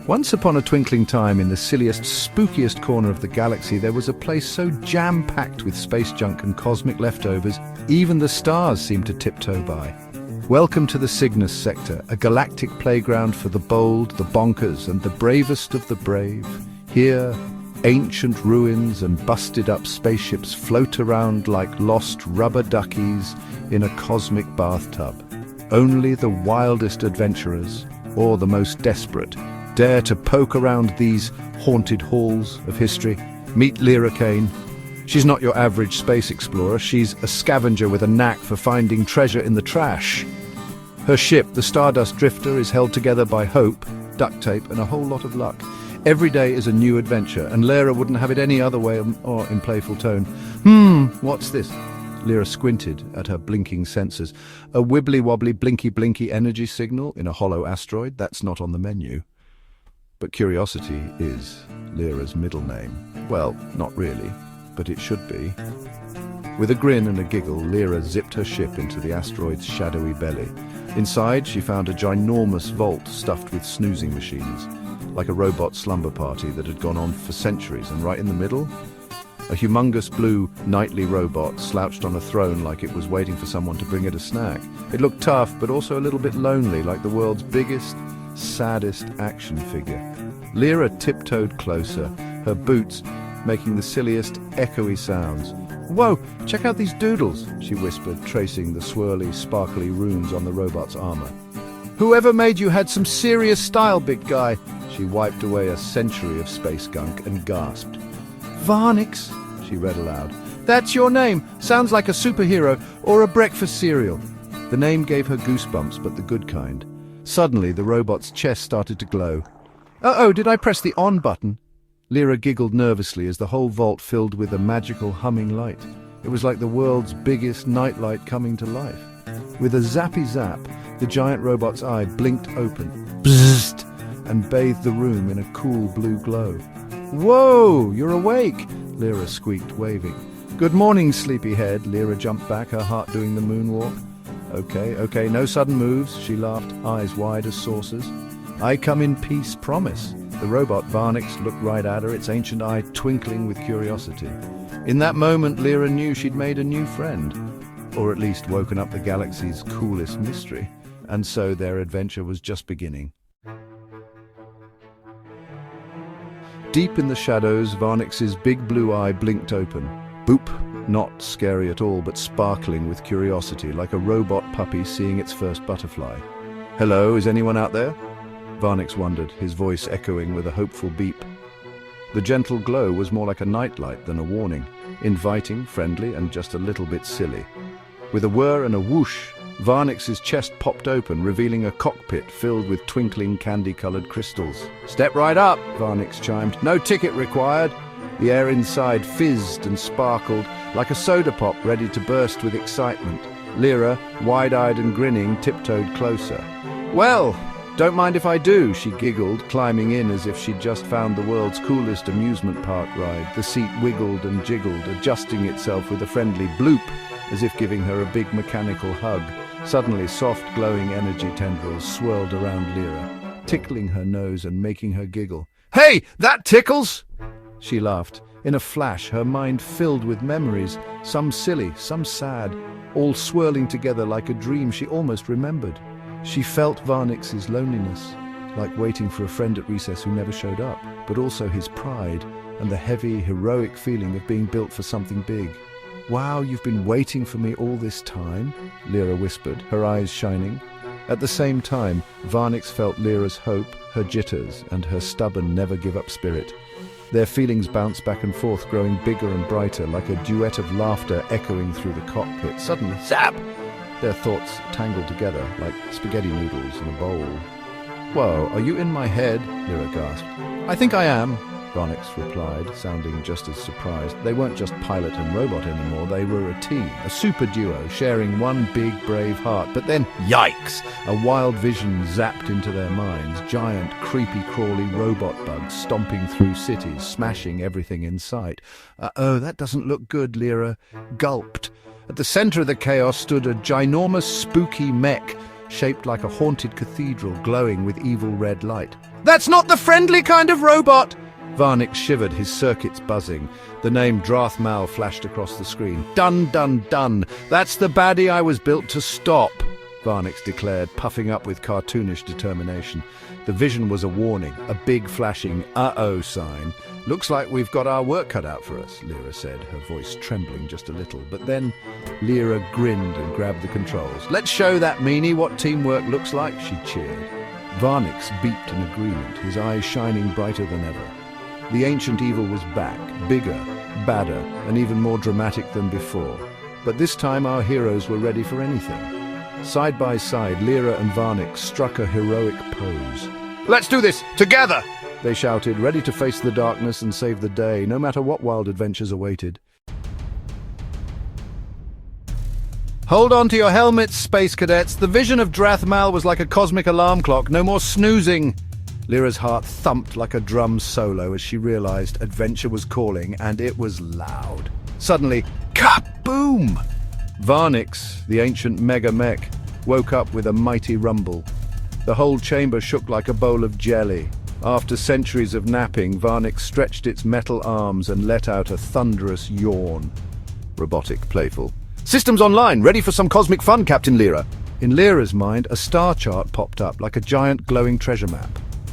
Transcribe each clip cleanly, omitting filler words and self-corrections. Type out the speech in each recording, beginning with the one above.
Once upon a twinkling time, in the silliest, spookiest corner of the galaxy, there was a place so jam-packed with space junk and cosmic leftovers, even the stars seemed to tiptoe by. Welcome to the Cygnus Sector, a galactic playground for the bold, the bonkers, and the bravest of the brave. Here, ancient ruins and busted-up spaceships float around like lost rubber duckies in a cosmic bathtub. Only the wildest adventurers, or the most desperate, dare to poke around these haunted halls of history. Meet Lyra Kane. She's not your average space explorer. She's a scavenger with a knack for finding treasure in the trash. Her ship, the Stardust Drifter, is held together by hope, duct tape, and a whole lot of luck. Every day is a new adventure, and Lyra wouldn't have it any other way, or in playful tone. What's this? Lyra squinted at her blinking sensors. A wibbly-wobbly, blinky-blinky energy signal in a hollow asteroid? That's not on the menu. But curiosity is Lyra's middle name. Well, not really, but it should be. With a grin and a giggle, Lyra zipped her ship into the asteroid's shadowy belly. Inside, she found a ginormous vault stuffed with snoozing machines, like a robot slumber party that had gone on for centuries, and right in the middle, a humongous blue nightly robot slouched on a throne like it was waiting for someone to bring it a snack. It looked tough, but also a little bit lonely, like the world's biggest, saddest action figure. Lyra tiptoed closer, her boots making the silliest, echoey sounds. "Whoa, check out these doodles," she whispered, tracing the swirly, sparkly runes on the robot's armor. "Whoever made you had some serious style, big guy." She wiped away a century of space gunk and gasped. "Varnyx," she read aloud. "That's your name. Sounds like a superhero or a breakfast cereal." The name gave her goosebumps, but the good kind. Suddenly, the robot's chest started to glow. "Uh-oh, did I press the on button?" Lyra giggled nervously as the whole vault filled with a magical humming light. It was like the world's biggest nightlight coming to life. With a zappy zap, the giant robot's eye blinked open, bzzzt, and bathed the room in a cool blue glow. "Whoa, you're awake," Lyra squeaked, waving. "Good morning, sleepyhead." Lyra jumped back, her heart doing the moonwalk. Okay, no sudden moves," she laughed, eyes wide as saucers. "I come in peace, promise." The robot Varnyx looked right at her, its ancient eye twinkling with curiosity. In that moment, Lyra knew she'd made a new friend, or at least woken up the galaxy's coolest mystery, and so their adventure was just beginning. Deep in the shadows, Varnyx's big blue eye blinked open. Boop! Not scary at all, but sparkling with curiosity, like a robot puppy seeing its first butterfly. "Hello, is anyone out there?" Varnyx wondered, his voice echoing with a hopeful beep. The gentle glow was more like a nightlight than a warning, inviting, friendly, and just a little bit silly. With a whir and a whoosh, Varnyx's chest popped open, revealing a cockpit filled with twinkling candy-colored crystals. "Step right up," Varnyx chimed. "No ticket required." The air inside fizzed and sparkled, like a soda pop ready to burst with excitement. Lyra, wide-eyed and grinning, tiptoed closer. "Well, don't mind if I do," she giggled, climbing in as if she'd just found the world's coolest amusement park ride. The seat wiggled and jiggled, adjusting itself with a friendly bloop, as if giving her a big mechanical hug. Suddenly, soft, glowing energy tendrils swirled around Lyra, tickling her nose and making her giggle. "Hey, that tickles!" She laughed. In a flash, her mind filled with memories, some silly, some sad, all swirling together like a dream she almost remembered. She felt Varnyx's loneliness, like waiting for a friend at recess who never showed up, but also his pride and the heavy, heroic feeling of being built for something big. "Wow, you've been waiting for me all this time?" Lyra whispered, her eyes shining. At the same time, Varnyx felt Lyra's hope, her jitters, and her stubborn, never-give-up spirit. Their feelings bounced back and forth, growing bigger and brighter, like a duet of laughter echoing through the cockpit. Suddenly, zap! Their thoughts tangled together, like spaghetti noodles in a bowl. "Whoa, are you in my head?" Lyra gasped. "I think I am," Varnyx replied, sounding just as surprised. They weren't just pilot and robot anymore, they were a team, a super duo, sharing one big, brave heart. But then, yikes! A wild vision zapped into their minds, giant, creepy-crawly robot bugs stomping through cities, smashing everything in sight. "Uh-oh, that doesn't look good," Lyra gulped. At the center of the chaos stood a ginormous, spooky mech, shaped like a haunted cathedral glowing with evil red light. "That's not the friendly kind of robot!" Varnyx shivered, his circuits buzzing. The name Drathmal flashed across the screen. "Done, done, done! That's the baddie I was built to stop!" Varnyx declared, puffing up with cartoonish determination. The vision was a warning, a big flashing "uh-oh" sign. "Looks like we've got our work cut out for us," Lyra said, her voice trembling just a little. But then Lyra grinned and grabbed the controls. "Let's show that meanie what teamwork looks like," she cheered. Varnyx beeped in agreement, his eyes shining brighter than ever. The ancient evil was back, bigger, badder, and even more dramatic than before. But this time our heroes were ready for anything. Side by side, Lyra and Varnyx struck a heroic pose. "Let's do this, together!" they shouted, ready to face the darkness and save the day, no matter what wild adventures awaited. "Hold on to your helmets, space cadets. The vision of Drathmal was like a cosmic alarm clock. No more snoozing." Lyra's heart thumped like a drum solo as she realized adventure was calling, and it was loud. Suddenly, kaboom! Varnyx, the ancient mega-mech, woke up with a mighty rumble. The whole chamber shook like a bowl of jelly. After centuries of napping, Varnyx stretched its metal arms and let out a thunderous yawn. Robotic, playful. "Systems online, ready for some cosmic fun, Captain Lyra." In Lyra's mind, a star chart popped up like a giant glowing treasure map.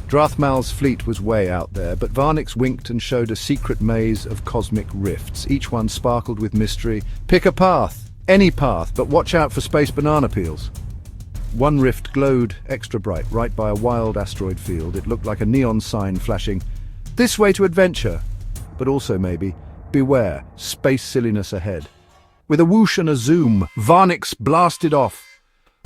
Drathmal's fleet was way out there, but Varnyx winked and showed a secret maze of cosmic rifts. Each one sparkled with mystery. "Pick a path, any path, but watch out for space banana peels." One rift glowed extra bright, right by a wild asteroid field. It looked like a neon sign flashing, "This way to adventure," but also maybe, "Beware, space silliness ahead." With a whoosh and a zoom, Varnyx blasted off.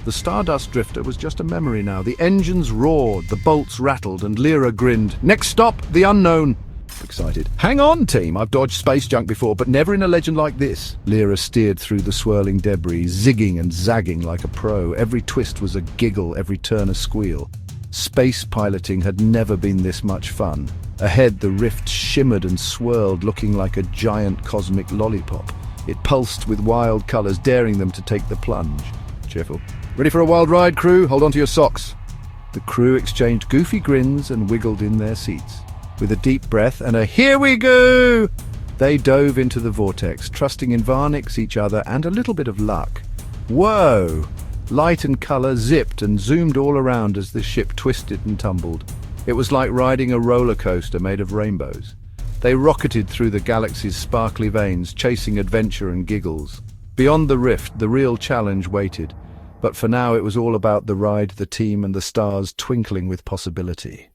The Stardust Drifter was just a memory now. The engines roared, the bolts rattled, and Lyra grinned. "Next stop, the unknown." Excited. "Hang on, team. I've dodged space junk before, but never in a legend like this." Lyra steered through the swirling debris, zigging and zagging like a pro. Every twist was a giggle, every turn a squeal. Space piloting had never been this much fun. Ahead, the rift shimmered and swirled, looking like a giant cosmic lollipop. It pulsed with wild colors, daring them to take the plunge. Cheerful. "Ready for a wild ride, crew? Hold on to your socks." The crew exchanged goofy grins and wiggled in their seats. With a deep breath and a "here we go," they dove into the vortex, trusting in Varnyx, each other, and a little bit of luck. Whoa! Light and color zipped and zoomed all around as the ship twisted and tumbled. It was like riding a roller coaster made of rainbows. They rocketed through the galaxy's sparkly veins, chasing adventure and giggles. Beyond the rift, the real challenge waited. But for now it was all about the ride, the team, and the stars twinkling with possibility.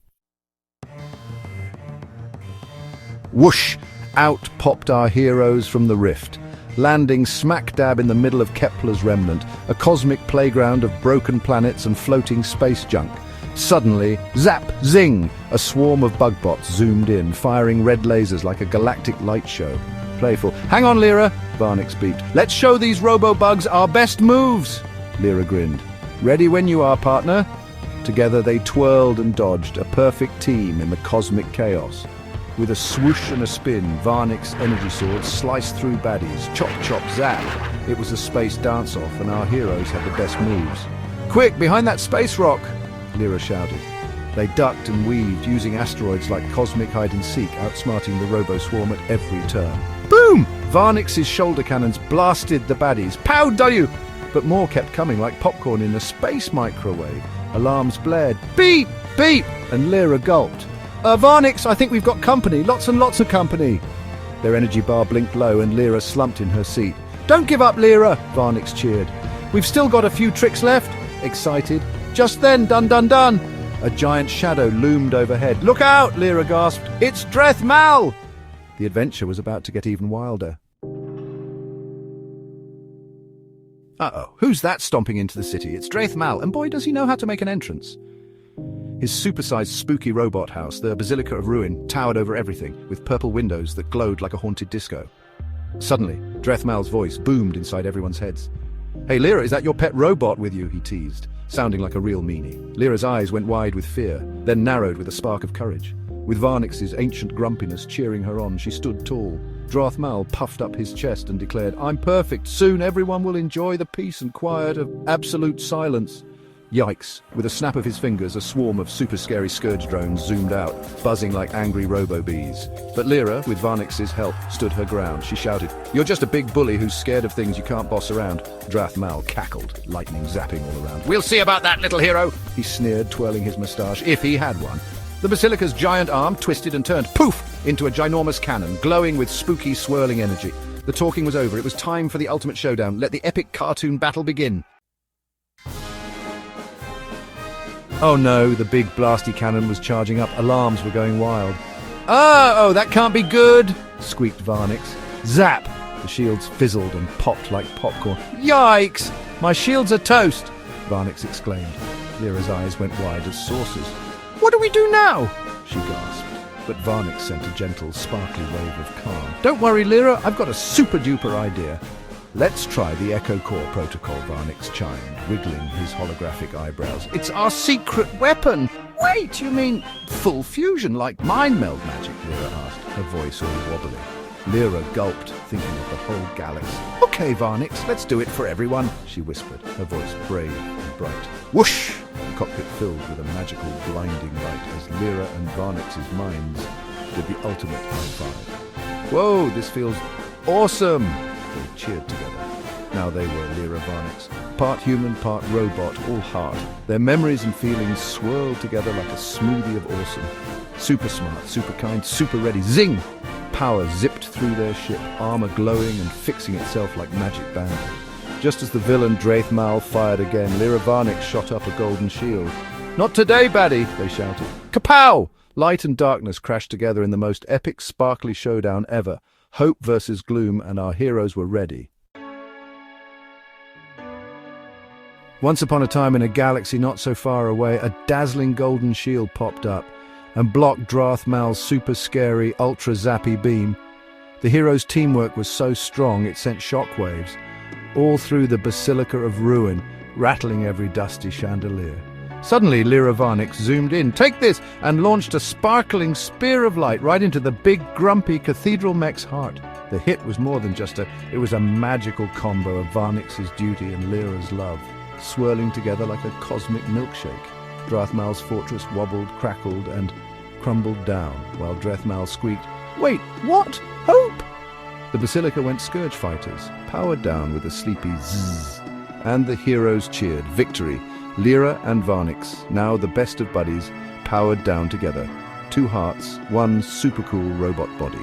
Whoosh! Out popped our heroes from the rift, landing smack dab in the middle of Kepler's remnant, a cosmic playground of broken planets and floating space junk. Suddenly, zap, zing! A swarm of bugbots zoomed in, firing red lasers like a galactic light show. Playful. "Hang on, Lyra," Varnyx beeped. "Let's show these robo-bugs our best moves." Lyra grinned. "Ready when you are, partner." Together they twirled and dodged, a perfect team in the cosmic chaos. With a swoosh and a spin, Varnyx's energy sword sliced through baddies. Chop, chop, zap. It was a space dance-off, and our heroes had the best moves. "Quick, behind that space rock!" Lyra shouted. They ducked and weaved, using asteroids like cosmic hide-and-seek, outsmarting the robo-swarm at every turn. Boom! Varnyx's shoulder cannons blasted the baddies. "Pow, W!" But more kept coming like popcorn in a space microwave. Alarms blared. "Beep! Beep!" And Lyra gulped. Varnyx, I think we've got company. Lots and lots of company." Their energy bar blinked low and Lyra slumped in her seat. "Don't give up, Lyra," Varnyx cheered. "We've still got a few tricks left." Excited. Just then, dun dun dun! A giant shadow loomed overhead. "Look out!" Lyra gasped. "It's Drathmal!" The adventure was about to get even wilder. Uh-oh, who's that stomping into the city? It's Drathmal, and boy does he know how to make an entrance. His supersized spooky robot house, the Basilica of Ruin, towered over everything, with purple windows that glowed like a haunted disco. Suddenly, Drathmal's voice boomed inside everyone's heads. "Hey Lyra, is that your pet robot with you?" he teased, sounding like a real meanie. Lyra's eyes went wide with fear, then narrowed with a spark of courage. With Varnyx's ancient grumpiness cheering her on, she stood tall. Drathmal puffed up his chest and declared, "I'm perfect. Soon everyone will enjoy the peace and quiet of absolute silence." Yikes! With a snap of his fingers, a swarm of super scary scourge drones zoomed out, buzzing like angry robo-bees. But Lyra, with Varnyx's help, stood her ground. She shouted, "You're just a big bully who's scared of things you can't boss around." Drathmal cackled, lightning zapping all around. "We'll see about that, little hero," he sneered, twirling his moustache, if he had one. The Basilica's giant arm twisted and turned, poof, into a ginormous cannon, glowing with spooky, swirling energy. The talking was over. It was time for the ultimate showdown. Let the epic cartoon battle begin. Oh no, the big blasty cannon was charging up. Alarms were going wild. Oh, that can't be good, squeaked Varnyx. Zap! The shields fizzled and popped like popcorn. Yikes! My shields are toast, Varnyx exclaimed. Lyra's eyes went wide as saucers. What do we do now? She gasped. But Varnyx sent a gentle, sparkly wave of calm. Don't worry, Lyra, I've got a super-duper idea. Let's try the Echo Core protocol, Varnyx chimed, wiggling his holographic eyebrows. It's our secret weapon! Wait, you mean full fusion like mind meld magic? Lyra asked, her voice all wobbly. Lyra gulped, thinking of the whole galaxy. Okay, Varnyx, let's do it for everyone, she whispered, her voice brave and bright. Whoosh! The cockpit filled with a magical, blinding light as Lyra and Varnyx's minds did the ultimate high five. Whoa, this feels awesome! They cheered together. Now they were Lyra Varnyx, part human, part robot, all heart. Their memories and feelings swirled together like a smoothie of awesome. Super smart, super kind, super ready. Zing! Power zipped through their ship, armor glowing and fixing itself like magic band. Just as the villain Drathmal fired again, Lyra Varnyx shot up a golden shield. Not today, baddie, they shouted. Kapow! Light and darkness crashed together in the most epic, sparkly showdown ever. Hope versus gloom, and our heroes were ready. Once upon a time in a galaxy not so far away, a dazzling golden shield popped up and blocked Drathmal's super scary, ultra-zappy beam. The heroes' teamwork was so strong it sent shockwaves all through the Basilica of Ruin, rattling every dusty chandelier. Suddenly, Lyra Varnyx zoomed in, take this, and launched a sparkling spear of light right into the big, grumpy cathedral mech's heart. The hit was more than just it was a magical combo of Varnyx's duty and Lyra's love, swirling together like a cosmic milkshake. Drathmal's fortress wobbled, crackled, and crumbled down, while Drathmal squeaked, "Wait, what? Hope?" The Basilica went scourge fighters, powered down with a sleepy zzz, and the heroes cheered. Victory! Lyra and Varnyx, now the best of buddies, powered down together. Two hearts, one super cool robot body.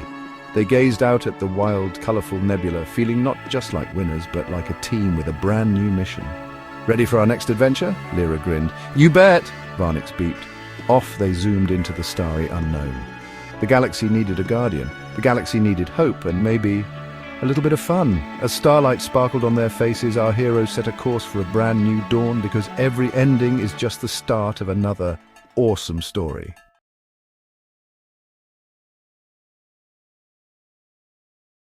They gazed out at the wild, colourful nebula, feeling not just like winners, but like a team with a brand new mission. Ready for our next adventure? Lyra grinned. You bet! Varnyx beeped. Off they zoomed into the starry unknown. The galaxy needed a guardian. The galaxy needed hope and maybe a little bit of fun. As starlight sparkled on their faces, our heroes set a course for a brand new dawn, because every ending is just the start of another awesome story.